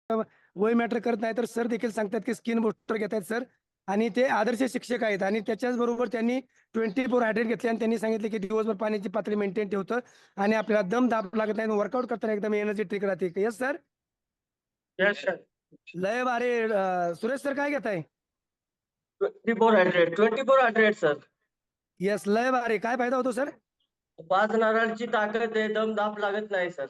वय मॅटर करत नाही, तर सर देखील सांगतात की स्किन बूस्टर घेत आहेत सर. आणि ते आदर्श शिक्षक आहेत. आणि त्याच्याच बरोबर त्यांनी 24 हायड्रेट घेतले आणि त्यांनी सांगितले की दिवसभर पाण्याची पातळी मेंटेन ठेवतं आणि आपल्याला दम दाब लागत नाही, वर्कआउट करताना एकदम एनर्जेटिक राहते. Yes sir. Yes sir. लय भारी. सुरेश सर काय घेताय? 2400 सर. येस, लय भारी. काय फायदा होतो सर? 5 नारळाची ताकद आहे, दम दाब लागत नाही सर.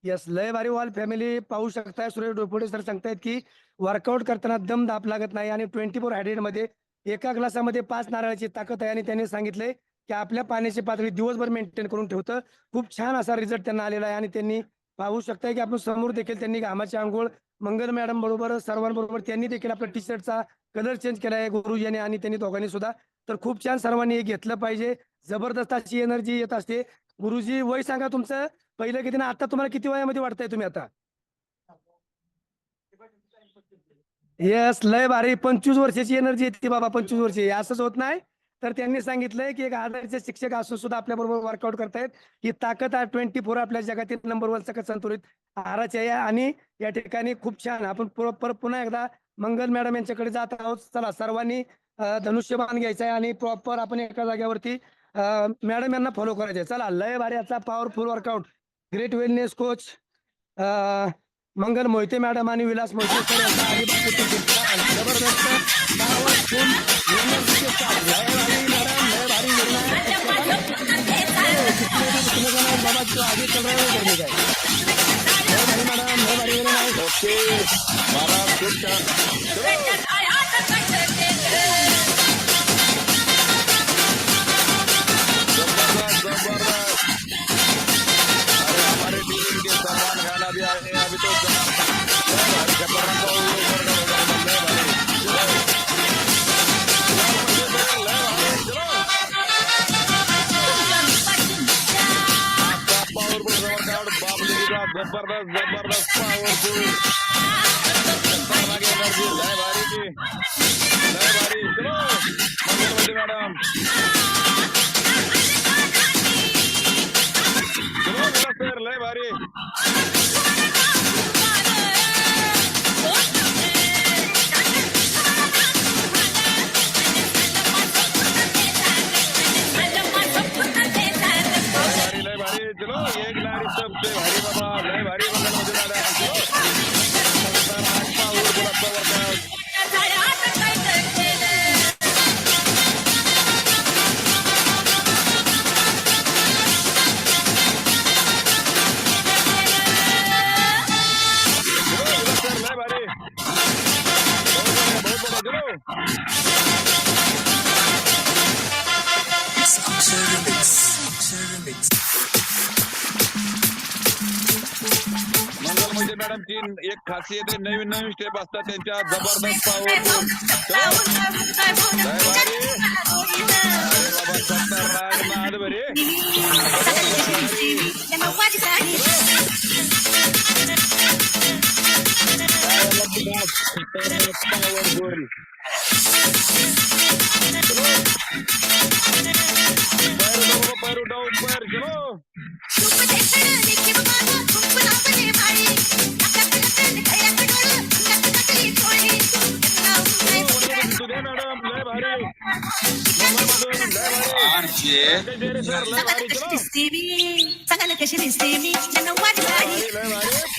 येस, लय भारी. ऑल फॅमिली पाहू शकताय, सुरेश डोपोडे सर सांगतायत की वर्कआउट करताना दम दाब लागत नाही आणि 24 हायड्रेट मध्ये एका ग्लासामध्ये 5 नारळाची ताकद आहे. आणि त्यांनी सांगितलंय की आपल्या पाण्याची पातळी दिवसभर मेंटेन करून ठेवतं. खूप छान असा रिझल्ट त्यांना आलेला आहे. आणि त्यांनी पाहू शकताय की आपण समोर देखील त्यांनी घामाची आंघोळ मंगल मॅडम बरोबर सर्वांबरोबर त्यांनी देखील आपल्या टी शर्टचा कलर चेंज केला आहे गुरुजीने आणि त्यांनी दोघांनी सुद्धा. तर खूप छान, सर्वांनी हे घेतलं पाहिजे. जबरदस्त अशी एनर्जी येत असते. गुरुजी, वय सांगा तुमचं पहिलं किती ना आता तुम्हाला किती वयामध्ये वाटतंय तुम्ही आता? येस, लय भारी. 25 वर्षाची एनर्जी येते बाबा. 25 वर्षे असंच होत नाही. तर त्यांनी सांगितलंय की एक आदर्श शिक्षक असून सुद्धा आपल्या बरोबर वर्कआउट करतायत. ही ताकद आहे 24 आपल्या जगातील नंबर 1 सकट संतुलित आहाराची आहे. आणि या ठिकाणी खूप छान आपण पुन्हा एकदा मंगल मॅडम यांच्याकडे जात आहोत. चला सर्वांनी धनुष्यबाण घ्यायचा आहे आणि प्रॉपर आपण एका जागेवरती मॅडम यांना फॉलो करायचे. चला, लय भारी याचा powerful workout. Great wellness coach Mangal Mohite madam आणि विलास मोहिते सर यांचा जबरदस्त पॉवरफुल एनर्जीचे स्टार. लय भारी मॅडम, लय भारी बाबा जो आगे चल रहा है वो करने का है. लय भारी मॅडम, लय भारी. ओके महाराज, खूप छान. हमारे टीम के सलमान खान अभी आए हैं. अभी तो पावरफुल वर्कआउट बाबली का जबरदस्त जबरदस्त पावरफुल एनर्जी. लय भारी की लय भारी. चलो मंगलवती मॅडम, चलो सर, लय भारी. चलो एक लारी सबसे भारी बाबा, लय भारी मंगलवती मॅडम. मंगलवती मॅडमची एक खासियत आहे, नवीन नवीन स्टेप असतात त्यांच्या. जबरदस्त पावरफुल. पैरू डाऊन पैर. चलो मॅडम, लय भारी.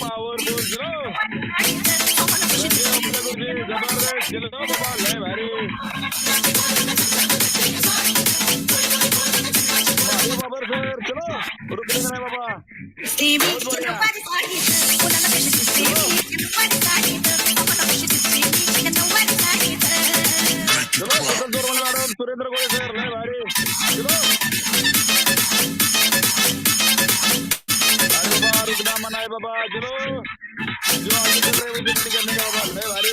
पावरफुल. जबरदस्त. चलो बाबा, लय भारी. बाबर सर, चलो रुकने नाही बाबा. चलो मॅडम, सुरेंद्र गोळे सर, लय भारी. चलो अरे बाबा, रुकना मना है बाबा. चलो जो आगे चल रहे वो जल्दी करने का बाबा, लय भारी.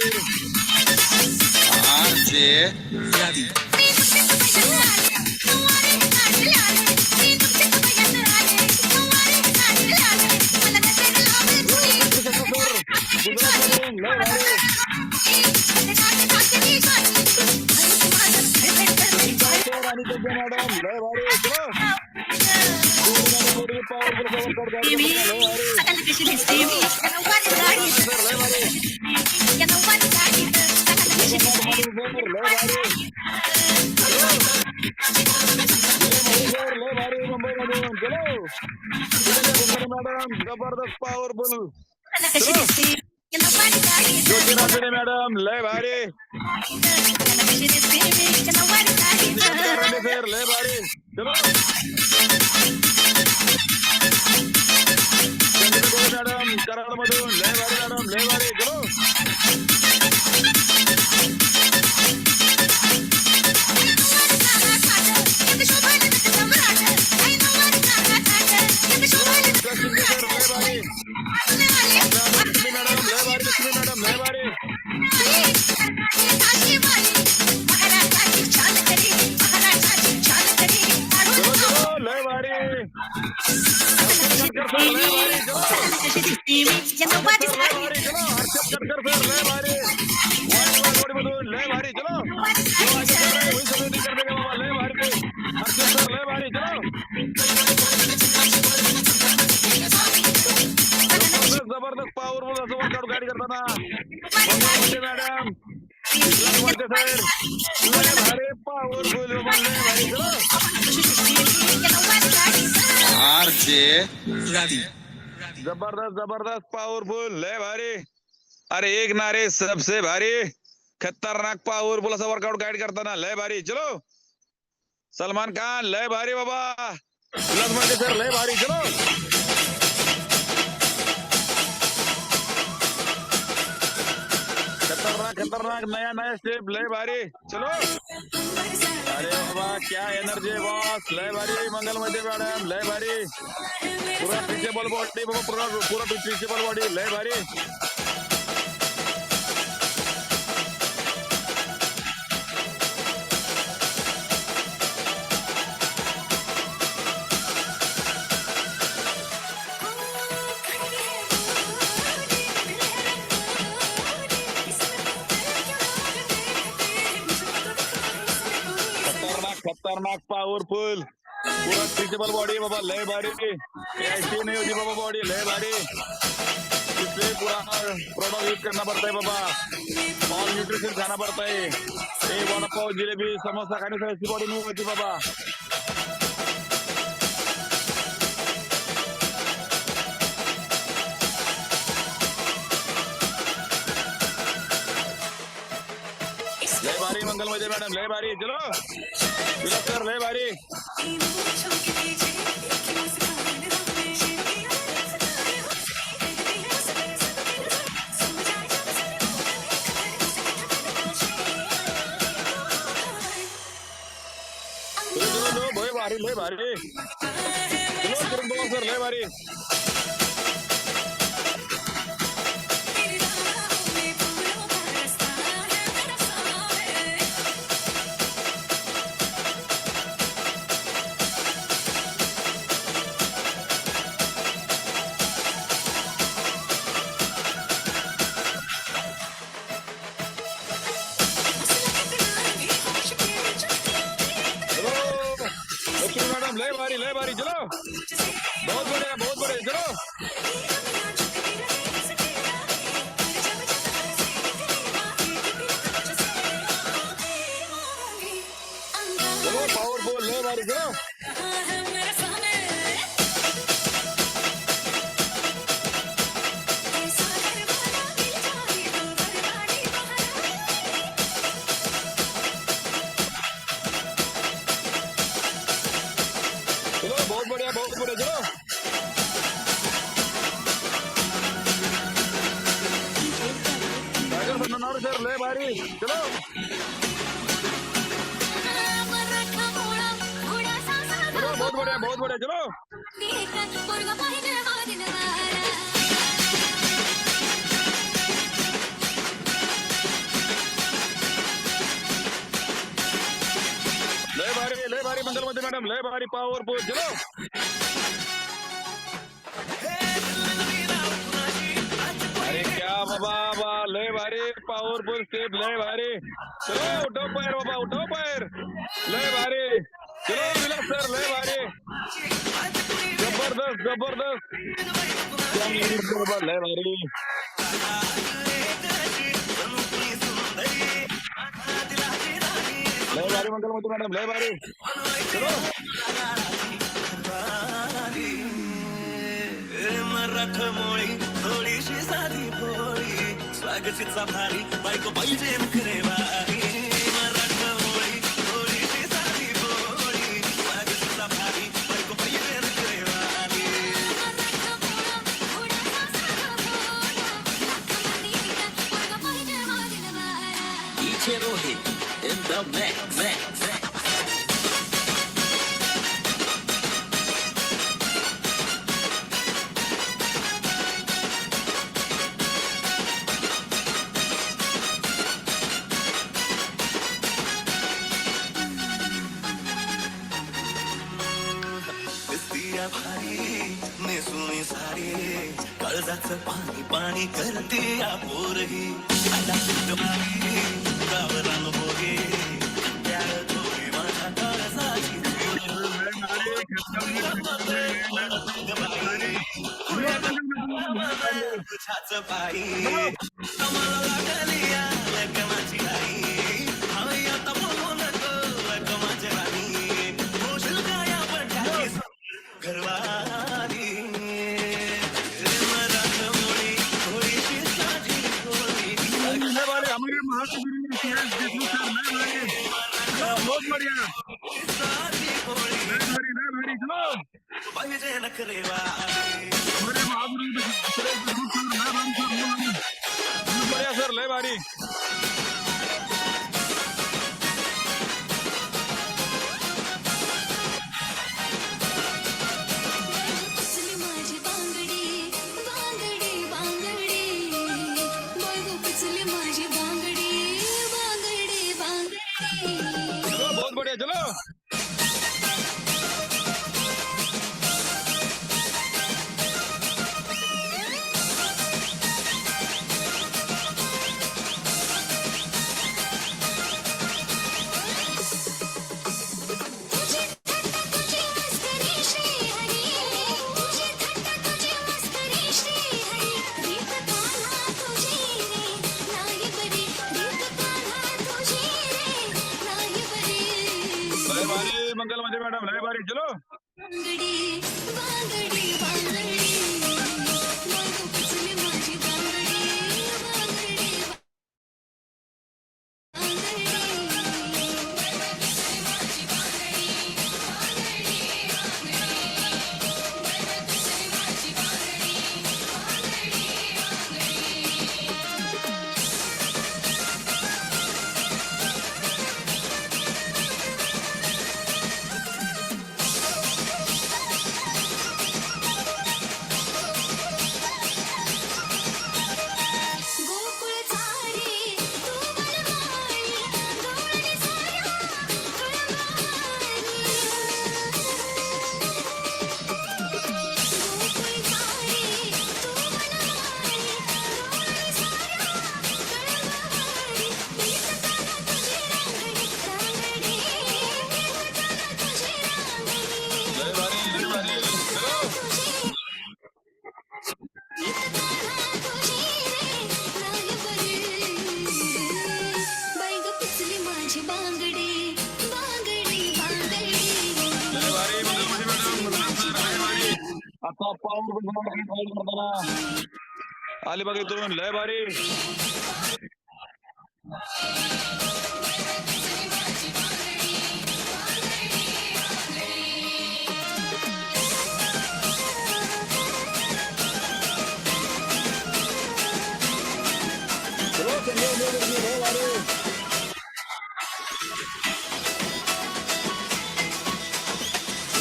मॅडम, लय भारी. चलो पावरफुल. ज्योतिराजे मॅडम लय भारी. सर लय भारी. चलो मॅडम कराड मधून लय भारी मॅडम लय भारी. चलो जबरदस्त पॉवरफुल असं वर्कआउट गाडी करताना मॅडम भारी पॉवरफुल जबरदस्त जबरदस्त पॉवरफुल लय भारी. अरे एक नारे सबसे भारी खतरनाक पॉवरफुल असं वर्कआउट गाईड करताना लय भारी. चलो सलमान खान लय भारी बाबा. सर लय भारी. चलो खतरनाक खतरनाक नया नया स्टेप लय भारी. चलो अरे बाबा क्या एनर्जी बॉस लय भारी. मंगल मध्ये मॅडम लय भारी. पूरा ट्रिचेबल बॉडी बाबा पूरा ट्रिचेबल बॉडी लय भारी. खतरनाक पॉवरफुल पूरा स्ट्रेचेबल बॉडी बाबा लय भारी. ऐसी नहीं होती बाबा बॉडी लय भारी. इसलिए पूरा प्रोडक्ट यूज करना पड़ता है बाबा. ऑल न्यूट्रिशन खाना पड़ता है. ये वड़ा पाव जिलेबी समोसा खाने से ऐसी बॉडी नहीं होती बाबा. लय भारी मंगल मध्ये मॅडम लय भारी. चलो सर लय भारी. लय भारी लय भारी. चलो सर लय भारी. मैडम लय भारी लय भारी. चलो बहुत बढ़िया बहुत बढ़िया. चलो चलो पावरफुल लय भारी. चलो बहुत बढ़िया बहुत बढ़िया. चलो सर लय भारी. चलो चलो बहुत बढ़िया बहुत बढ़िया. चलो लय भारी मंगल मध्ये मॅडम लय भारी पॉवरफुल. चलो अरे क्या बाबा लय भारी पॉवरफुल स्टेप लय भारी. चलो उठो पैर बाबा उठो पैर लय भारी. चलो विलास सर लय भारी. जबरदस्त जबरदस्त लय भारी. लय भारी मंगल मध्ये मॅडम लय भारी. चलो मराठमोळी थोडीशी साधी भोळी स्वागतीचा भारी बायको पाहिजे नखरेवारी मराठमोळी भोळीची साधी भोळी स्वागतीचा भारी बायको पाहिजे नखरेवारी DJ Rohit in the mix. दिसतीया भारी नेसुनी सारी काळजाचं पाणी पाणी करते या पोरही आला भारी गावरान भोगे त्या थोडी माझ्या काळजाची तुझ्याच पायी आम्हाला लागली या लग्नाची आई हवी आता बोलू नको लग्नाची राणी होशील काय आपण घरवारी मराठमोळी होळीची साधी होळी लय भारी हमारे महासचिव देशमुख सर लय भारी बहुत बढ़िया साधी होळी लय भारी चलो पाहिजे नखरेवारी हमारे महागुरु देशमुख सर लय भारी बहुत बढ़िया सर लय भारी माझी बांगडी बांगडी बांगडी बघू पिचली माझी बांगडी बांगडी बांगडी चलो बहुत बढ़िया चलो तुझी थट्टा तुझी मस्करी श्री हरी तुझी थट्टा तुझी मस्करी श्री हरी रीत कान्हा तुझी रे नाही बरी रीत कान्हा तुझी रे नाही बरी लय भारी मंगल मध्ये मॅडम लय भारी चलो बांगडी बांगडी बांगडी बघू पिचली माझी बांगडी बांगडी गोकुळ चारी तू बनवारी गवळणी साऱ्या कळंबारी गोकुळ चारी तू बनवारी गवळणी साऱ्या कळंबारी मीच काना तुझी रांगडी रांगडी मीच काना तुझी रांगडी लय भारी चलो माझी बांगडी बांगडी बांगडी लय भारी मंगल मध्ये मॅडम लय भारी आता पाऊस आली बघ इथून लय भारी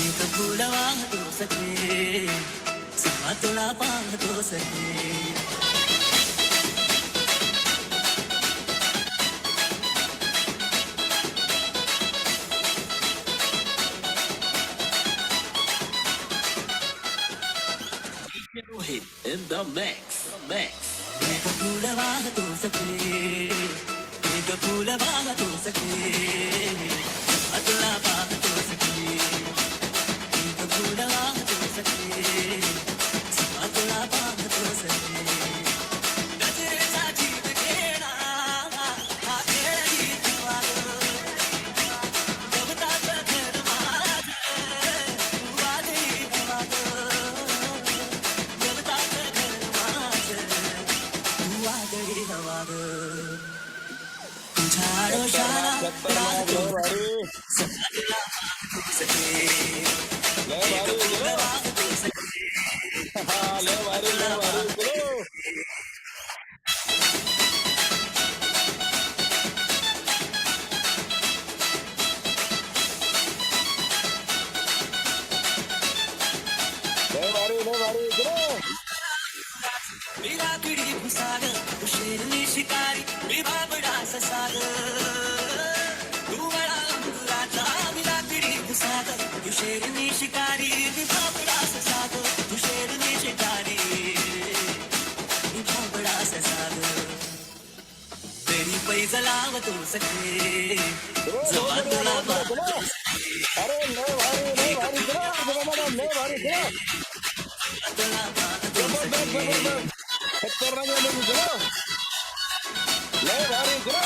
एक फुल वाहतो सखे सहा तुला पाहतो सखे In the mix. एक फुल वाहतो सखे एक फुल वाहतो सखे सहा तुला पाहतो सखे एक फुल वाहतो सखे सहा तुला पाहतो सखे गजरेचा जीव घेणा हा खेळ गीतवालो गवताचं घर माझं वादळी वादळ गवताचं घर माझं साग तुझ्या आडोशाला खतरनाक लय भारी सकाळला सखे लय भारी चलो हा लय भारी चलो लय भारी चलो मेरा पिढी भुसाग तू शेरनी शिकारी मी बाबडा ससाग तू मला अंकुराचा मेरा पिढी भुसाग तू शेरनी शिकारी मी बाबडा ससाग तू शेरनी शिकारी मी बाबडा ससाग तेरी पैज लावतो सखे जवा तुला चलो अरे लय भारी चलो मॅडम लय भारी चलो तुला जबरदस्त खतरनाक एनर्जी चलो लय भारी चलो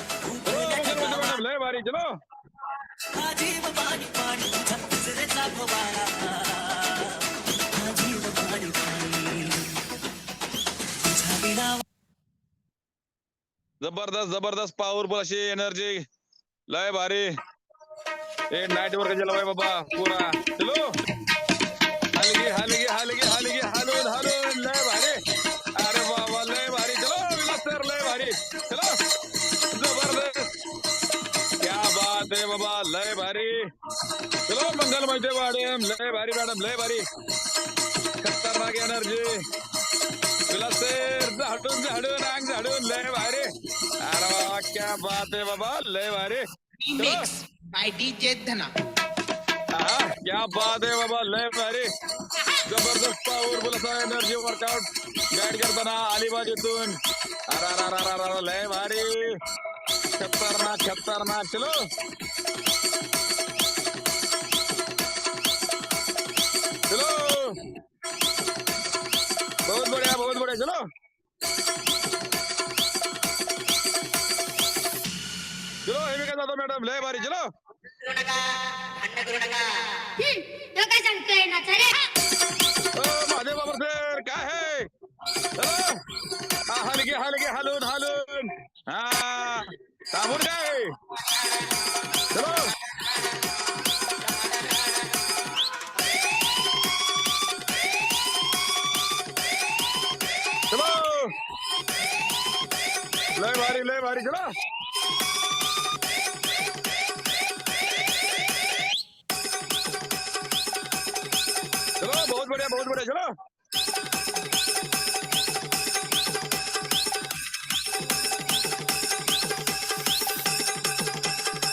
मॅडम लय भारी चलो जीव पाणी पाणी झरचा भवारा जीव पाणी पाणी तुझा बिना जबरदस्त पॉवरफुल अशी एनर्जी लय भारी ए नाईट वर्क केला बाय बाबा पुरा चलो हलगी हालून लय भारी अरे बाबा लय भारी चलो विलास सर लय भारी चलो जबरदस्त क्या बात है बाबा लय भारी चलो मंगल माहिती मॅडम लय भारी खतरनाक एनर्जी विलास सर झाडून लय भारी अरे बाबा क्या बात है बाबा लय भारी Mix by DJ Dhana. हाँ, क्या बात है बाबा लय भारी जबरदस्त पॉवरफुल असा एनर्जी वर्कआउट गाईड करताना अलिबागेतून अरे लय भारी खतरनाक चलो बहुत बढ़िया चलो हे मी काय जातो मॅडम लय भारी चलो तो काय सांगतोय ना चले माझे बाबर सर काय है हलगे हालून हा थांबून काय चलो लय भारी चलो बहुत बढ़िया चलो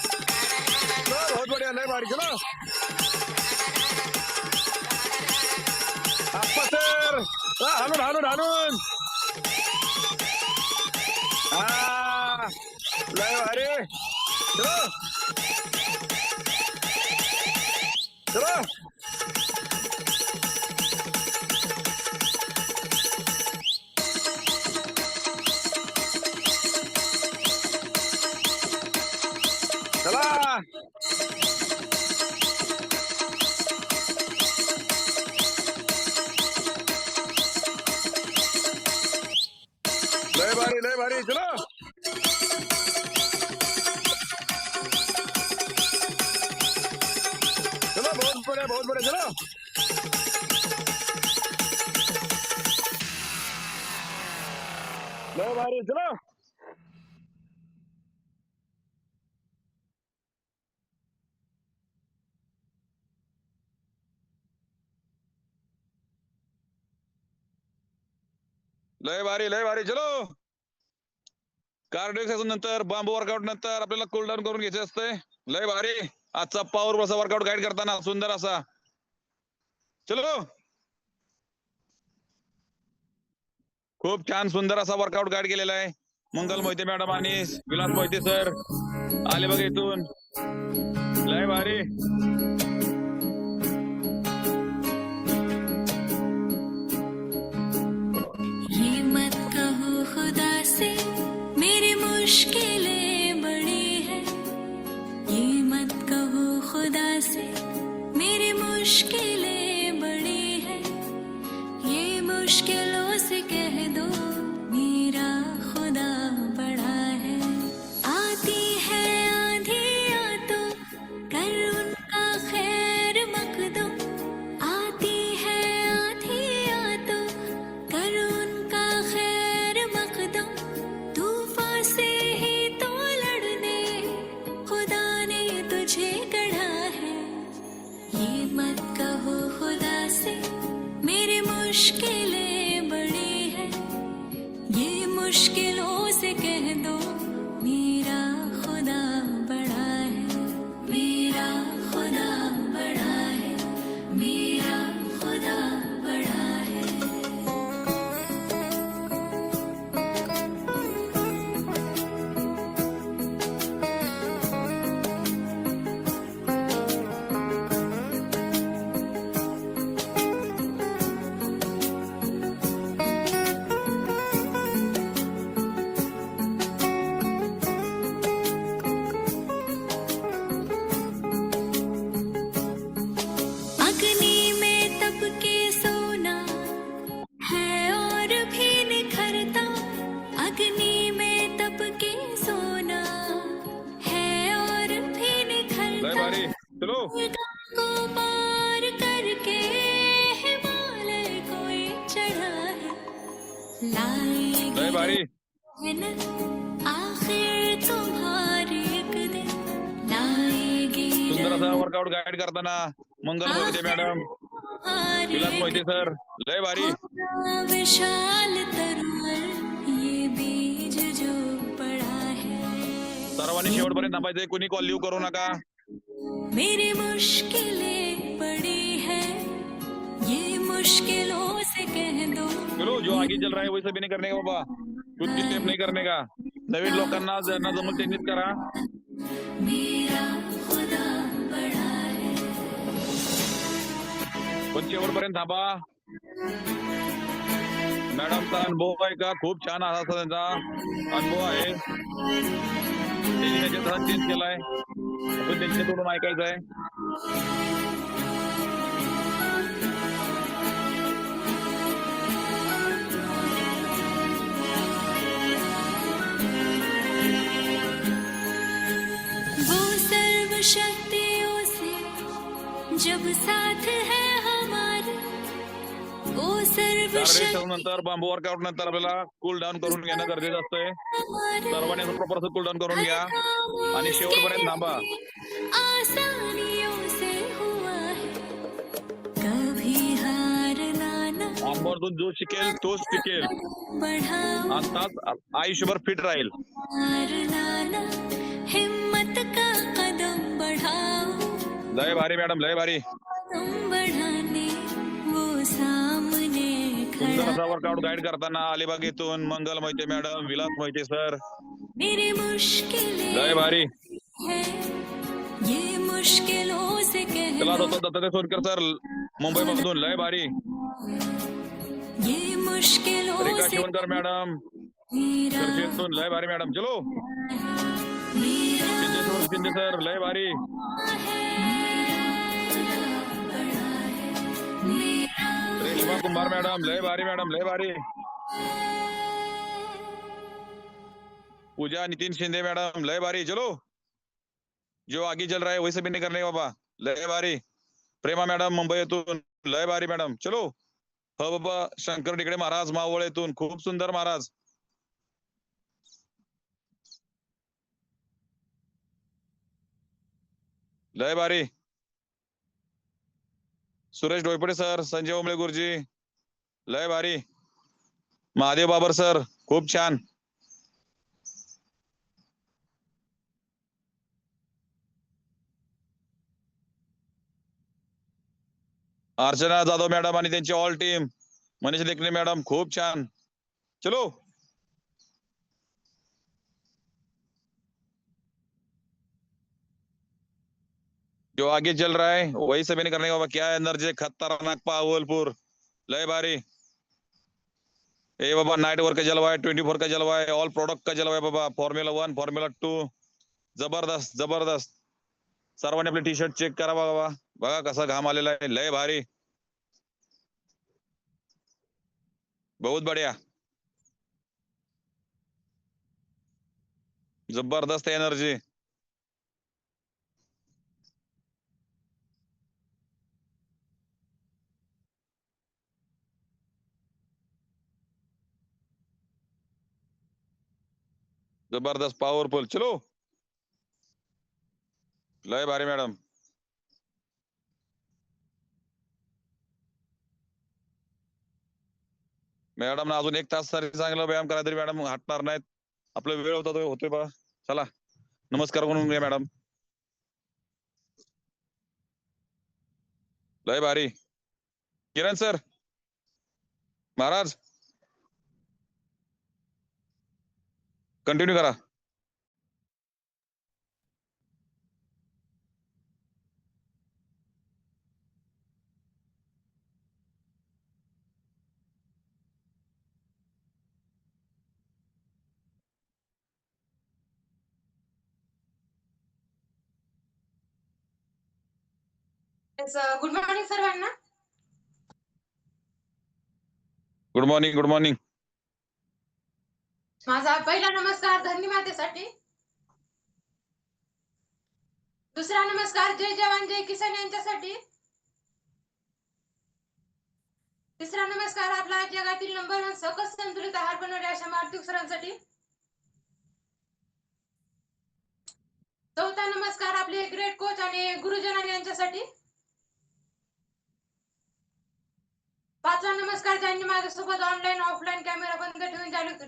बहुत बढ़िया लय भारी चलो आप्पा सर हालून हा लय भारी चलो चला लय भारी चलो बहुत बढ़िया चलो लय भारी चलो लय भारी चलो कार्डिओ एक्सरसाइज नंतर बांबू वर्कआउट नंतर आपल्याला कूल डाऊन करून घ्यायचे असते लय भारी आजचा पॉवर असा वर्कआउट गाईड करताना सुंदर असा चलो खूप छान सुंदर असा वर्कआउट गाईड केलेला आहे मंगल मोहिते मॅडम आणि विलास मोहिते सर आले बघ इथून लय भारी ये मत कहो खुदा से मेरी मुश्किलें बड़ी है ये मत कहो खुदा से मेरी मुश्किलें बड़ी है, ये मुश्किलों से कह दो मेरा खुदा बड़ा है। आती है आंधियाँ तो कर उनका खैर मकदम, आती है आंधियाँ तो कर उनका खैर मकदम, तूफान से ही तो लड़ने खुदा ने तुझे गढ़ा है। ये मत कहो खुदा से मेरी मुश्किलें बड़ी है, ये मुश्किलों से कह दो मेरा खुदा बड़ा है, मेरा खुदा बड़ा है, मेरा खुदा बड़ा है। अग्नि में तप के सोना है और भी निखरता, अग्नि में तप के सोना है और भी लय निखरता। भारी चलो को पार करके हिमालय कोई चढ़ा है, लाएगी लय भारी मेहनत आखिर तुम्हारी एक दिन, लाएगी सुंदर असा वर्कआउट गाईड करताना मंगल मोहिते मॅडम, तुम्हारी विलास मोहिते सर, लय भारी विशाल तरुवर ये बीज जो पड़ा है, सर्वांनी शेवटपर्यंत थांबायचंय, कुणी कॉल लिव्ह करू नका. मेरी मुश्किलें बड़ी है, ये मुश्किलों से कह दो चलो जो आगे चल रहा है वैसे भी नहीं करने का बाबा, कुछ भी स्टेप नाही करने का. नवीन लोकांना ज्यांना जमल त्यांनीच करा. मेरा खुदा बड़ा है। पण शेवटपर्यंत थांबा. मॅडमचा अनुभव आहे का, खूप छान असा त्यांचा अनुभव आहे. त्यांनी त्याच्यात चेंज केलाय, आपण त्यांच्याकडून ऐकायचं आहे. वो सर्व शक्तियों से जब साथ है हमारे, वो सर्व कार्डिओ नंतर बांबू वर्कआउट नंतर आपल्याला कूल डाऊन करून घेणं गरजेचं असतंय. सर्वांनी प्रॉपर असं कूल डाऊन करून घ्या आणि शेवटपर्यंत थांबा. आसानियों से हुआ है, कभी हारना ना आंबवरतून जो शिकेल तोच टिकेल, बढ़ाओ, आताच आयुष्यभर फिट राहील. हारना ना हिम्मत का कदम बढ़ाओ, लय भारी मॅडम, लय भारी. तुम बढ़ाने वो सामने सुंदर खड़ा, असा वर्कआउट गाईड करताना अलिबाग येथून मंगल मोहिते मॅडम, विलास मोहिते सर, मेरी मुश्किलें लय भारी. है, ये मुश्किलों से कह चला दो दत्तात्रय सोनकर सर, मुंबई मधून, लय भारी. ये मुश्किलों रेखा से शिवणकर मॅडम, मेरा चर्चेतून, लय भारी मॅडम. चलो मेरा शिंदे सर, लय भारी. रेश्मा कुंभार मॅडम, लय भारी मॅडम, लय भारी. पूजा नितिन शिंदे मैडम, लय भारी. चलो जो आगे चल रहा है वैसे भी नहीं करने का बाबा, लय भारी. प्रेमा मॅडम मुंबई येथून, लय भारी मॅडम. चलो हो बाबा. शंकर टिकडे महाराज मावळ येथून, खूप सुंदर महाराज. लय भारी. सुरेश डोयपडे सर, संजय ओंबळे गुरुजी, लय भारी. महादेव बाबर सर, खूप छान. अर्चना जाधव मॅडम आणि त्यांची ऑल टीम, मनीष लेखने मॅडम, खूप छान. चलो जो आगे चल रहा है वही सभी ने करने का बाबा. क्या एनर्जी, खतरनाक पावलपुर, लय भारी. ए बाबा नाइट वर्क का जलवा है, 24 का जलवा है, ऑल प्रोडक्ट का जलवा है बाबा. फॉर्म्युला 1, फॉर्म्युला 2, जबरदस्त जबरदस्त. सर्वांनी आपले टी शर्ट चेक करा बाबा. बघा कसा घाम आलेला आहे. लय भारी. बहुत बढिया. जबरदस्त एनर्जी. जबरदस्त पॉवरफुल. चलो. लय भारी मॅडम. मॅडम ना अजून 1 तास तरी चांगला व्यायाम करा तरी मॅडम हटणार नाहीत. आपला वेळ होता तो होतोय बघा. चला नमस्कार म्हणून घ्या मॅडम. लय भारी. किरण सर महाराज कंटिन्यू करा. गुड मॉर्निंग सर्वांना. Good morning. Good morning. माझा पहिला नमस्कार धन्य मातेसाठी. दुसरा नमस्कार जय जवान जय किसान यांच्यासाठी. तिसरा नमस्कार आपला जगातील नंबर 1 सकस संतुलित आहार बनवणाऱ्या अशा मारुती सरांसाठी. चौथा नमस्कार आपले ग्रेट कोच आणि गुरुजन यांच्यासाठी. पाचवा नमस्कार ज्यांनी माझ्यासोबत ऑनलाईन ऑफलाईन कॅमेरा बंद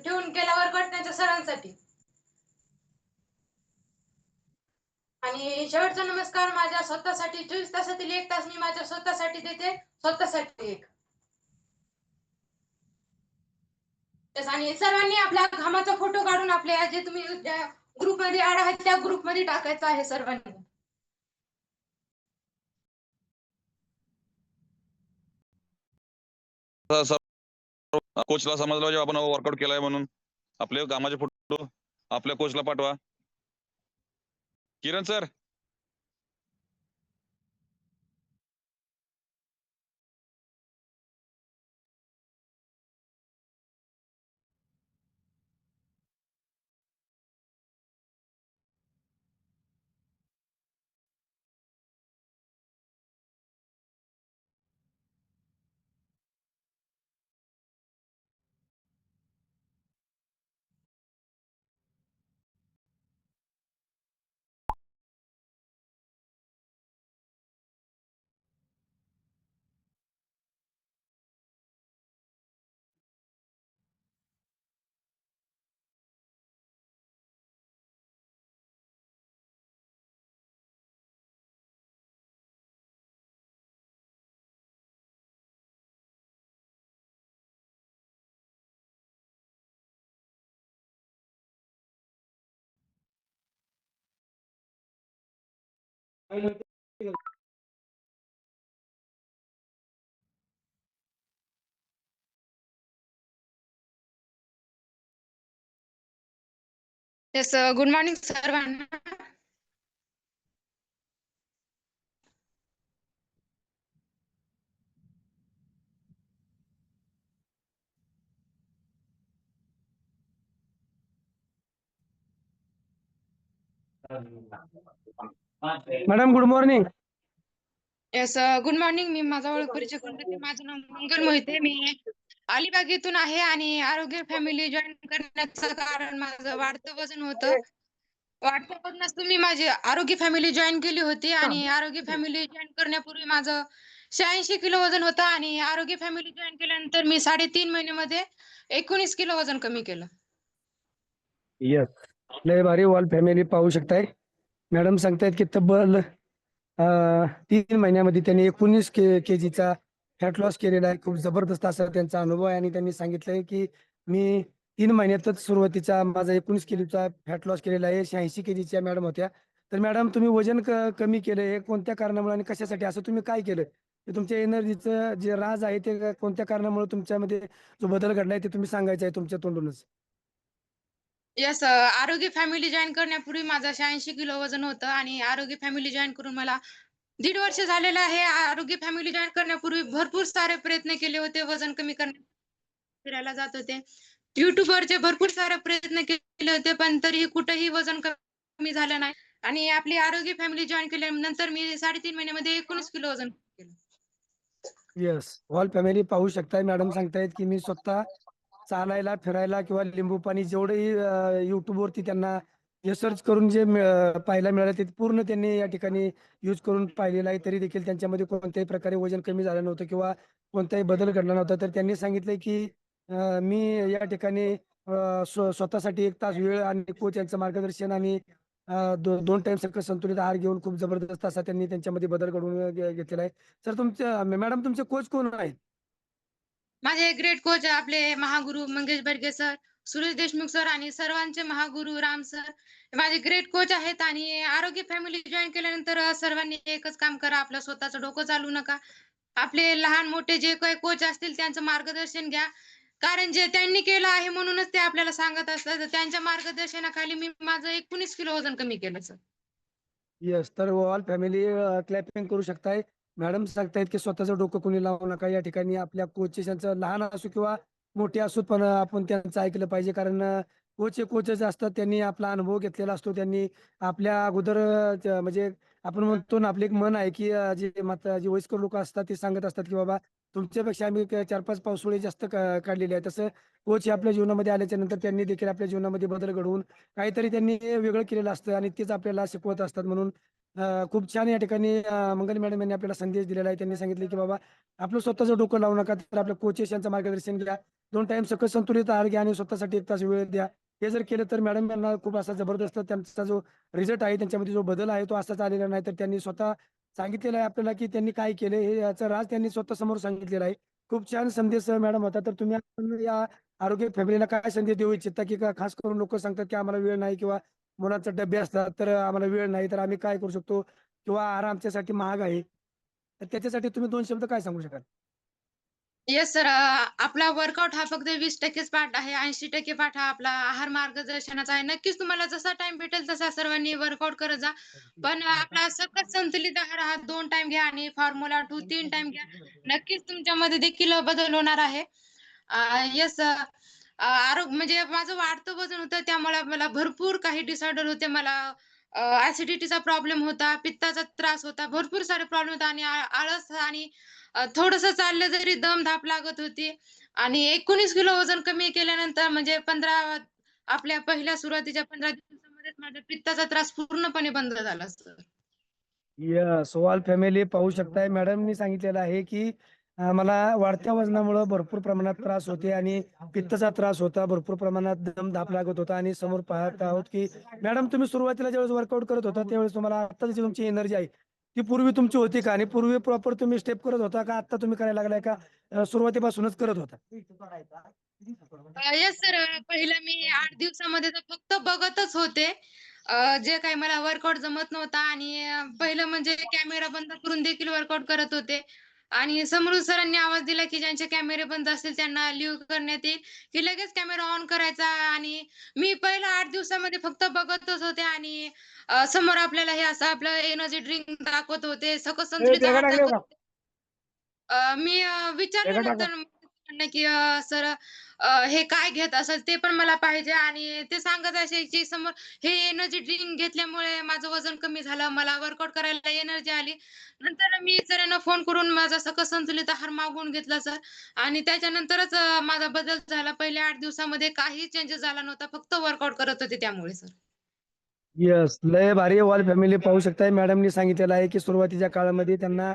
ठेवून केला वर्कआउट त्यांच्या सरांसाठी. आणि शेवटचा नमस्कार माझ्या स्वतःसाठी 24 तासातील 1 तास मी माझ्या स्वतःसाठी देते. स्वतःसाठी एक. आणि सर्वांनी आपल्या घामाचा फोटो काढून आपल्या जे तुम्ही ग्रुपमध्ये ऍड आहात त्या ग्रुपमध्ये टाकायचा आहे सर्वांनी. कोचला समजलं पाहिजे आपण वर्कआउट केलाय म्हणून. आपले कामाचे फोटो आपल्या कोचला पाठवा. Kiran sir yes good morning सर्वांना. Madam good morning. Yes good morning. मी माझा ओळख परिचय करून देते. माझं नाव मंगल मोहिते. मी अलिबाग येथून आहे आणि आरोग्य फॅमिली जॉईन करण्याचं कारण माझं वाढतं वजन होतं. वाढत्या वजनास मी माझी आरोग्य फॅमिली जॉईन केली होती आणि आरोग्य फॅमिली जॉईन करण्यापूर्वी माझं 86 किलो वजन होतं आणि आरोग्य फॅमिली जॉईन केल्यानंतर मी 3.5 महिन्यामध्ये 19 किलो वजन कमी केलं. यस. लय भारी. ऑल फॅमिली पाहू शकताय. मॅडम सांगतायत की तब्बल 3 महिन्यामध्ये त्यांनी 19 केजीचा फॅट लॉस केलेला आहे. खूप जबरदस्त असा त्यांचा अनुभव आहे आणि त्यांनी सांगितलंय की मी 3 महिन्यातच सुरुवातीचा माझा 19 किलोचा फॅट लॉस केलेला आहे. 86 केजीच्या मॅडम होत्या. तर मॅडम तुम्ही वजन कमी केलं हे कोणत्या कारणामुळे आणि कशासाठी असं तुम्ही काय केलं? ते तुमच्या एनर्जीचं जे राज आहे ते कोणत्या कारणामुळे तुमच्यामध्ये जो बदल घडलाय ते तुम्ही सांगायचं आहे तुमच्या तोंडूनच. येस, आरोग्य फॅमिली जॉइन करण्यापूर्वी माझं 86 किलो वजन होतं आणि आरोग्य फॅमिली जॉइन करून मला 1.5 वर्ष झालेलं आहे. आरोग्य फॅमिली जॉइन करण्यापूर्वी भरपूर सारे प्रयत्न केले होते वजन कमी करण्यासाठी. फिरायला जात होते. YouTubeवरचे भरपूर सारे प्रयत्न केले होते, पण तरीही कुठेही वजन कमी झालं नाही आणि आपली आरोग्य फॅमिली जॉइन केल्यानंतर मी 3.5 महिन्यामध्ये 19 किलो वजन कमी केलं. येस, ऑल फॅमिली पाहू शकताय. मॅडम सांगतायत की मी स्वतः चालायला, फिरायला किंवा लिंबू पाणी जेवढंही YouTube वरती त्यांना हे सर्च करून जे पाहायला मिळालं ते पूर्ण त्यांनी या ठिकाणी यूज करून पाहिलेलं आहे. तरी देखील त्यांच्यामध्ये कोणत्याही प्रकारे वजन कमी झालं नव्हतं किंवा कोणताही बदल घडला नव्हता. तर त्यांनी सांगितलंय की मी या ठिकाणी स्वतःसाठी 1 तास वेळ आणि कोच यांचं मार्गदर्शन आणि 2 टाइम सकस संतुलित आहार घेऊन खूप जबरदस्त असा त्यांनी त्यांच्यामध्ये बदल घडवून घेतलेला आहे. तर तुमच्या मॅडम तुमचे कोच कोण आहेत? माझे ग्रेट कोच आपले महागुरु मंगेश बर्गे सर, सुरेश देशमुख सर आणि सर्वांचे महागुरु राम सर. माझे ग्रेट कोच आहेत आणि आरोग्य फॅमिली जॉइन केल्यानंतर सर्वांनी एकच काम करा, आपलं स्वतःचं डोकं चालवू नका. आपले लहान-मोठे जे काही कोच असतील त्यांचं मार्गदर्शन घ्या. कारण जे त्यांनी केलं आहे म्हणूनच ते आपल्याला सांगत असतात. तर त्यांच्या मार्गदर्शनाखाली मी माझं 19 किलो वजन कमी केलं सर. येस, तर ऑल फॅमिली क्लॅपिंग करू शकताय. मॅडम सांगतायत की स्वतःचं डोकं कोणी लावू नका. या ठिकाणी आपल्या कोचेस यांचं लहान असो किंवा मोठे असोत, पण आपण त्यांचं ऐकलं पाहिजे. कारण कोच हे कोचच असतात. त्यांनी आपला अनुभव घेतलेला असतो. त्यांनी आपल्या अगोदर म्हणजे आपण म्हणतो ना, आपलं एक मन आहे की जे वयस्कर लोक असतात ते सांगत असतात की बाबा तुमच्यापेक्षा आम्ही 4-5 पावसाळे जास्त काढलेले आहे. तसं कोच हे आपल्या जीवनामध्ये आल्याच्या नंतर त्यांनी देखील आपल्या जीवनामध्ये बदल घडवून काहीतरी त्यांनी वेगळं केलेलं असतं आणि तेच आपल्याला शिकवत असतात. म्हणून खूप छान या ठिकाणी मंगल मॅडम यांनी आपल्याला संदेश दिलेला आहे. त्यांनी सांगितले की बाबा आपलं स्वतःचं डोकं लावू नका, तर आपल्या कोचेस यांचं मार्गदर्शन घ्या. 2 टाइम सकस संतुलित आहार घ्या आणि स्वतःसाठी 1 तास वेळ द्या. हे जर केलं तर मॅडम यांना खूप असा जबरदस्त त्यांचा जो रिझल्ट आहे, त्यांच्यामध्ये जो बदल आहे तो असाच आलेला नाही. तर त्यांनी स्वतः सांगितलेलं आहे आपल्याला की त्यांनी काय केलं हे याचा राज त्यांनी स्वतः समोर सांगितलेला आहे. खूप छान संदेश मॅडम होता. तर तुम्ही आपण या आरोग्य फॅमिलीला काय संदेश देऊ इच्छिता की खास करून लोक सांगतात की आम्हाला वेळ नाही किंवा मुलांचे डबे असतात तर आम्हाला वेळ नाही, तर आम्ही काय करू शकतो किंवा आहार आमच्यासाठी महाग आहे. तर त्याच्यासाठी तुम्ही 2 शब्द काय सांगू शकाल? Yes sir. आपला वर्कआउट हा फक्त 20%च पार्ट आहे. 80% पार्ट हा आपला आहार मार्गदर्शनाचा आहे. नक्कीच तुम्हाला जसा टाईम भेटेल तसा सर्वांनी वर्कआउट करत जा. पण आपला सकस संतुलित आहार हा 2 टाईम घ्या आणि फॉर्म्युला 2 3 टाईम घ्या. नक्कीच तुमच्यामध्ये देखील बदल होणार आहे. येस. म्हणजे माझं वाढतं वजन होतं त्यामुळे मला भरपूर काही डिसऑर्डर होते. मला ॲसिडिटीचा प्रॉब्लेम होता, पित्ताचा त्रास होता, भरपूर सारे प्रॉब्लेम होता आणि आळस आणि थोडंसं चाललं जरी दम-धाप लागत होती आणि 19 किलो वजन कमी केल्यानंतर म्हणजे आपल्या पहिल्या सुरुवातीच्या 15 दिवसामध्येच माझ्या पित्ताचा त्रास पूर्णपणे बंद झाला सर. येस, ऑल फॅमिली पाहू शकताय. मॅडमनी सांगितलेलं आहे की मला वाढत्या वजनामुळे भरपूर प्रमाणात त्रास होते आणि पित्ताचा त्रास होता, भरपूर प्रमाणात दम-धाप लागत होता आणि समोर पाहत आहोत की मॅडम तुम्ही सुरुवातीला ज्यावेळेस वर्कआउट करत होता त्यावेळेस तुम्हाला आता जी तुमची एनर्जी आहे ती पूर्वी तुमची होती का? आणि पूर्वी प्रॉपर तुम्ही स्टेप करत होता का आता तुम्ही करायला लागलाय का सुरुवातीपासूनच करत होता? Yes sir. पहिलं मी 8 दिवसामध्ये तर फक्त बघतच होते. जे काही मला वर्कआउट जमत नव्हता आणि पहिलं म्हणजे कॅमेरा बंद करून देखील वर्कआउट करत होते आणि समोरून सरांनी आवाज दिला, की ज्यांचे कॅमेरे बंद असतील त्यांना लिव्ह करण्यात येईल, की लगेच कॅमेरा ऑन करायचा आणि मी पहिल्या 8 दिवसामध्ये फक्त बघतच होते आणि समोर आपल्याला हे असं आपलं एनर्जी ड्रिंक दाखवत होते, सकस संतुलित आहार दाखवत होते. मी विचारल्यानंतर म्हणलं, की "सर हे काय घेत असाल ते पण मला पाहिजे" आणि ते सांगत असायचे समोर, "हे एनर्जी ड्रिंक घेतल्यामुळे माझं वजन कमी झालं, मला वर्कआउट करायला एनर्जी आली." नंतर मी सरांना फोन करून माझा सकस संतुलित आहार मागवून घेतला सर आणि त्याच्यानंतरच माझा बदल झाला. पहिल्या 8 दिवसामध्ये काही चेंजेस झाला नव्हता. फक्त वर्कआउट करत होते त्यामुळे सर. येस, लय भारी ऑल फॅमिली पाहू शकताय. मॅडमनी सांगितलेलं आहे की सुरुवातीच्या काळामध्ये त्यांना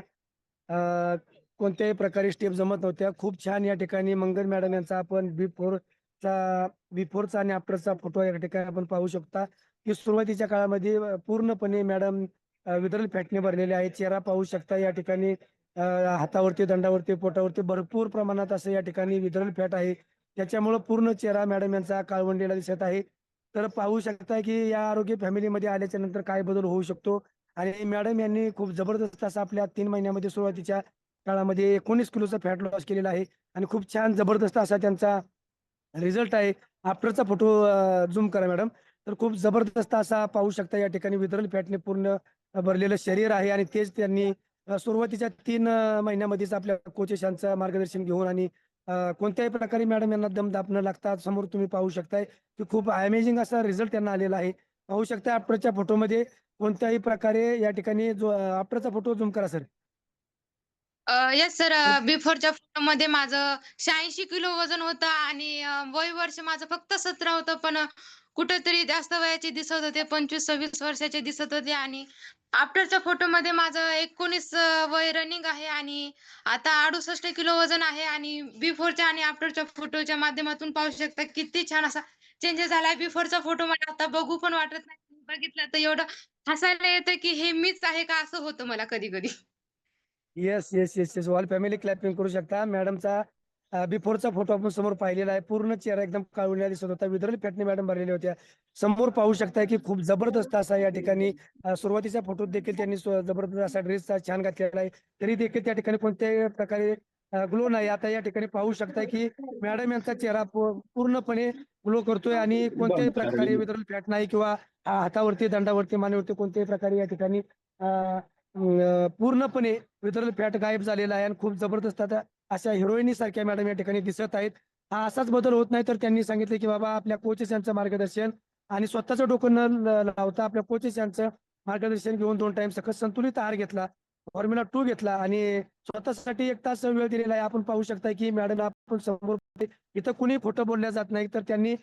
कोणत्याही प्रकारे स्टेप जमत नव्हत्या. खूप छान या ठिकाणी मंगल मॅडम यांचा आपण बिफोरचा आणि आफ्टरचा फोटो या ठिकाणी आपण पाहू शकता की सुरुवातीच्या काळामध्ये पूर्णपणे मॅडम विदर्भ फॅटने भरलेले आहे. चेहरा पाहू शकता या ठिकाणी हातावरती, दंडावरती, पोटावरती भरपूर प्रमाणात असं या ठिकाणी विदर्भ फॅट आहे. त्याच्यामुळे पूर्ण चेहरा मॅडम यांचा काळवंडलेला दिसत आहे. तर पाहू शकताय की या आरोग्य फॅमिलीमध्ये आल्याच्या नंतर काय बदल होऊ शकतो. आणि मॅडम यांनी खूप जबरदस्त असा आपल्या 3 महिन्यामध्ये सुरुवातीच्या काळामध्ये 19 किलोचा फॅट लॉस केलेला आहे आणि खूप छान जबरदस्त असा त्यांचा रिझल्ट आहे. आफ्टरचा फोटो झूम करा मॅडम. तर खूप जबरदस्त असा पाहू शकता या ठिकाणी विदर्भ फॅटने पूर्ण भरलेलं शरीर आहे आणि तेच त्यांनी सुरुवातीच्या 3 महिन्यामध्येच आपल्या कोचेस यांचं मार्गदर्शन घेऊन आणि कोणत्याही प्रकारे मॅडम यांना दम दाब न लागता समोर तुम्ही पाहू शकताय की खूप अमेझिंग असा रिझल्ट त्यांना आलेला आहे. पाहू शकता आफ्टरच्या फोटोमध्ये कोणत्याही प्रकारे या ठिकाणी जो आफ्टरचा फोटो झूम करा सर. Yes sir. बिफोरच्या फोटोमध्ये माझं 86 किलो वजन होतं आणि वय वर्ष माझं फक्त 17 होतं. पण कुठेतरी जास्त वयाचे दिसत होते. 25-26 वर्षाचे दिसत होते आणि आफ्टरच्या फोटोमध्ये माझं 19 वय रनिंग आहे आणि आता 68 किलो वजन आहे आणि बिफोरच्या आणि आफ्टरच्या फोटोच्या माध्यमातून पाहू शकता किती छान असा चेंजेस झालाय. बिफोरचा फोटो मला आता बघू पण वाटत नाही. बघितलं तर एवढं हसायला येतं की हे मीच आहे का असं होतं मला कधी-कधी. Yes, yes, yes, yes. All family clapping करू शकता. मॅडमचा बिफोरचा फोटो आपण समोर पाहिलेला आहे. पूर्ण चेहरा एकदम काळवंडलेला दिसत होता. विदर्भ फॅटने मॅडम भरलेल्या होत्या. समोर पाहू शकता की खूप जबरदस्त असा या ठिकाणी सुरुवातीच्या फोटोत देखील त्यांनी जबरदस्त असा ड्रेस छान घातलेला आहे. तरी देखील त्या ठिकाणी कोणत्याही प्रकारे ग्लो नाही. आता या ठिकाणी पाहू शकता की मॅडम यांचा चेहरा पूर्णपणे ग्लो करतोय आणि कोणत्याही प्रकारे विदर्भ फॅट नाही किंवा हातावरती, दंडावरती, मानेवरती कोणत्याही प्रकारे या ठिकाणी पूर्णपणे विदर्भ फॅट गायब झालेला आहे आणि खूप जबरदस्त आता अशा हिरोईनी सारख्या मॅडम या ठिकाणी दिसत आहेत. हा असाच बदल होत नाही तर त्यांनी सांगितले की बाबा आपल्या कोचेस यांचं मार्गदर्शन आणि स्वतःचं डोकं न लावता आपल्या कोचेस यांचं मार्गदर्शन घेऊन 2 टाइम सकस संतुलित आहार घेतला. फॉर्म्युला 2 घेतला आणि स्वतःसाठी 1 तास वेळ दिलेला आहे. आपण पाहू शकता की मॅडम आपण समोर इथं कुणी खोटं बोलल्या जात नाही. तर त्यांनी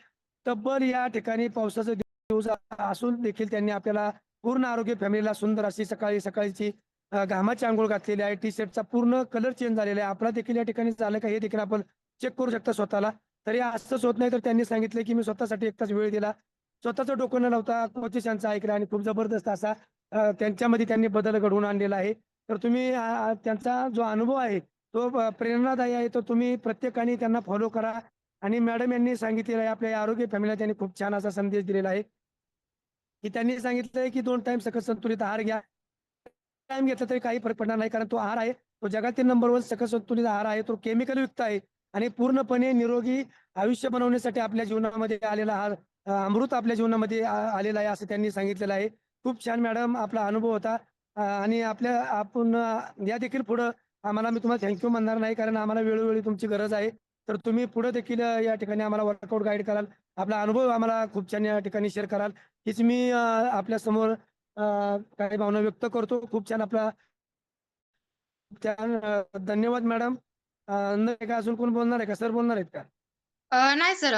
तब्बल या ठिकाणी पावसाचे दिवस असून देखील त्यांनी आपल्याला पूर्ण आरोग्य फॅमिलीला सुंदर अशी सकाळची घामाची अंघोळ घातलेली आहे. टी शर्टचा पूर्ण कलर चेंज झालेला आहे. आपला देखील या ठिकाणी झालं का हे देखील आपण चेक करू शकता स्वतःला. तरी असंच होत नाही तर त्यांनी सांगितले की मी स्वतःसाठी 1 तास वेळ दिला. स्वतःचं डोकं न लावता कोचेस यांचं ऐकलं आणि खूप जबरदस्त असा त्यांच्यामध्ये त्यांनी बदल घडवून आणलेला आहे. तर तुम्ही त्यांचा जो अनुभव आहे तो प्रेरणादायी आहे. तर तुम्ही प्रत्येकाने त्यांना फॉलो करा आणि मॅडम यांनी सांगितलेलं आहे आपल्या या आरोग्य फॅमिलीला त्यांनी खूप छान असा संदेश दिलेला आहे, की त्यांनी सांगितलंय की 2 टाइम सकस संतुलित आहार घ्या. टाइम घेतला तरी काही फरक पडणार नाही कारण तो आहार आहे तो जगातील नंबर 1 सकस संतुलित आहार आहे. तो केमिकल युक्त आहे आणि पूर्णपणे निरोगी आयुष्य बनवण्यासाठी आपल्या जीवनामध्ये आलेला हा अमृत आपल्या जीवनामध्ये आलेला आहे असं त्यांनी सांगितलेलं आहे. खूप छान मॅडम आपला अनुभव होता. आणि आपण या देखील पुढं आम्हाला मी तुम्हाला थँक्यू म्हणणार नाही कारण आम्हाला वेळोवेळी तुमची गरज आहे. तर तुम्ही पुढे देखील या ठिकाणी आम्हाला वर्कआउट गाईड कराल. आपला अनुभव आम्हाला खूप छान या ठिकाणी शेअर कराल. हीच मी आपल्या समोर काही भावना व्यक्त करतो. खूप छान आपला छान धन्यवाद मॅडम. नाही का अजून कोण बोलणार आहे का? सर बोलणार आहेत का? नाही सर.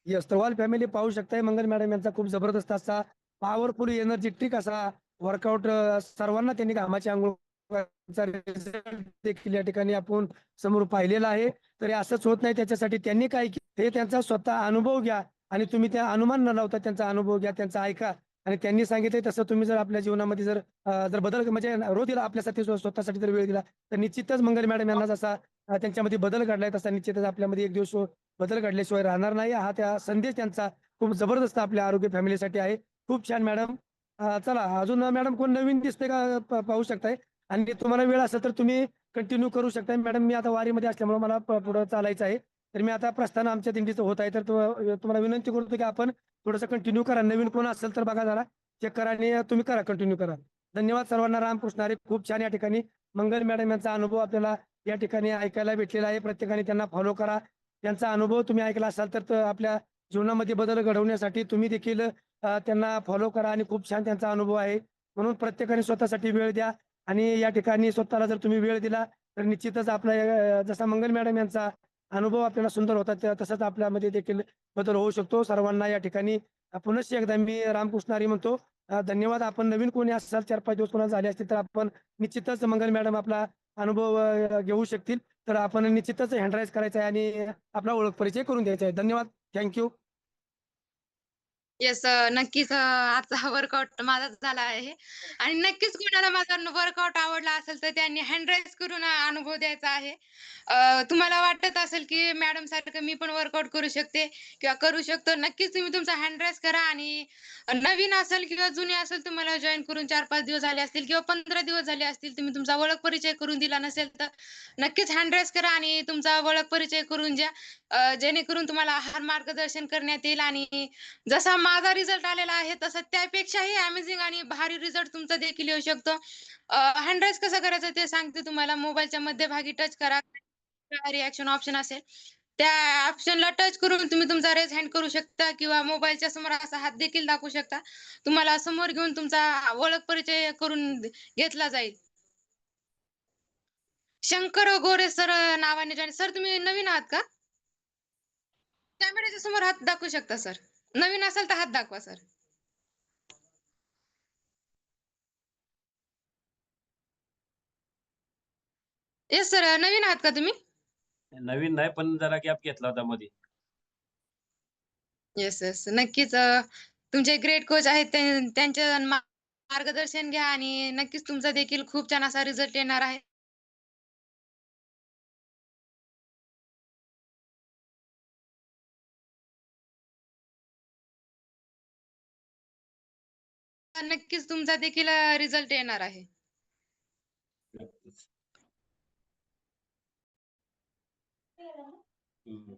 येस, तर ऑल फॅमिली पाहू शकताय मंगल मॅडम यांचा खूप जबरदस्त असा पॉवरफुल एनर्जेटिक असा वर्कआउट सर्वांना त्यांनी घामाची अंघोळ रिझल्ट देखील या ठिकाणी आपण समोर पाहिलेला आहे. तरी असंच होत नाही त्याच्यासाठी त्यांनी काय केलं हे त्यांचा स्वतः अनुभव घ्या आणि तुम्ही त्या अनुमान न लावता त्यांचा अनुभव घ्या, त्यांचा ऐका आणि त्यांनी सांगितले तसं तुम्ही जर आपल्या जीवनामध्ये जर बदल म्हणजे रोज दिला आपल्यासाठी स्वतःसाठी जर वेळ दिला तर निश्चितच मंगल मॅडम यांना जसा त्यांच्यामध्ये बदल घडलाय तसा निश्चितच आपल्यामध्ये एक दिवस बदल घडल्याशिवाय राहणार नाही. हा त्या संदेश त्यांचा खूप जबरदस्त आपल्या आरोग्य फॅमिलीसाठी आहे. खूप छान मॅडम. चला अजून मॅडम कोण नवीन दिसते का पाहू शकताय आणि तुम्हाला वेळ असेल तर तुम्ही कंटिन्यू करू शकताय. मॅडम मी आता वारीमध्ये असल्यामुळे मला पुढे चालायचं आहे. तर मी आता प्रस्थान आमच्या दिंडीचं होत आहे तर तुम्हाला विनंती करतो की आपण थोडंसं कंटिन्यू करा. नवीन कोण असेल तर बघा जरा चेक करा आणि तुम्ही करा कंटिन्यू करा. धन्यवाद सर्वांना. रामकृष्ण हरी. खूप छान या ठिकाणी मंगल मॅडम यांचा अनुभव आपल्याला या ठिकाणी ऐकायला भेटलेला आहे. प्रत्येकाने त्यांना फॉलो करा. त्यांचा अनुभव तुम्ही ऐकला असाल तर आपल्या जीवनामध्ये बदल घडवण्यासाठी तुम्ही देखील त्यांना फॉलो करा आणि खूप छान त्यांचा अनुभव आहे. म्हणून प्रत्येकाने स्वतःसाठी वेळ द्या आणि या ठिकाणी स्वतःला जर तुम्ही वेळ दिला तर निश्चितच आपला जसा मंगल मॅडम यांचा अनुभव आपल्याला सुंदर होता तसंच आपल्यामध्ये देखील बदल होऊ शकतो. सर्वांना या ठिकाणी पुनश्च एकदा मी रामकृष्ण हरी म्हणतो. धन्यवाद. आपण नवीन कोणी असाल 4-5 दिवस कोणा झाले असतील तर आपण निश्चितच मंगल मॅडम आपला अनुभव घेऊ शकतील. तर आपण निश्चितच हँड राईज करायचा आहे आणि आपला ओळख परिचय करून द्यायचा आहे. धन्यवाद. थँक्यू. येस नक्कीच आजचा वर्कआउट माझा झाला आहे आणि नक्कीच कोणाला माझा वर्कआउट आवडला असेल तर त्यांनी हँड राईज करून अनुभव द्यायचा आहे. तुम्हाला वाटत असेल की मॅडम सारखं मी पण वर्कआउट करू शकते किंवा करू शकतो. नक्कीच तुम्ही तुमचा हँड राईज करा आणि नवीन असेल किंवा जुने असेल तुम्हाला जॉइन करून 4-5 दिवस झाले असतील किंवा 15 दिवस झाले असतील, तुम्ही तुमचा ओळख परिचय करून दिला नसेल तर नक्कीच हँड राईज करा आणि तुमचा ओळख परिचय करून द्या. जेणेकरून तुम्हाला आहार मार्गदर्शन करण्यात येईल आणि जसा माझा रिझल्ट आलेला आहे, तसा त्यापेक्षाही अमेझिंग आणि भारी रिझल्ट तुमचा देखील येऊ शकतो. हँड राईज कसं करायचं ते सांगते तुम्हाला. मोबाईलच्या मध्यभागी टच करा. रिएक्शन ऑप्शन असेल, त्या ऑप्शनला टच करून तुम्ही तुमचा रेज हँड करू शकता किंवा मोबाईलच्या समोर असा हात देखील दाखवू शकता. तुम्हाला समोर घेऊन तुमचा ओळख परिचय करून घेतला जाईल. शंकर गोरे सर नावाने जॉइन सर तुम्ही नवीन आहात का? कॅमेऱ्याच्या समोर हात दाखवू शकता सर. नवीन असाल तर हात दाखवा सर. Yes sir. नवीन आहात का तुम्ही? नवीन नाही पण जरा गॅप घेतला होता मध्ये. Yes, yes. नक्कीच तुमचे ग्रेट कोच आहेत त्यांचं मार्गदर्शन घ्या आणि नक्कीच तुमचा देखील खूप छान असा रिझल्ट येणार आहे. नक्कीच तुमचा देखील रिझल्ट येणार आहे. हम्म.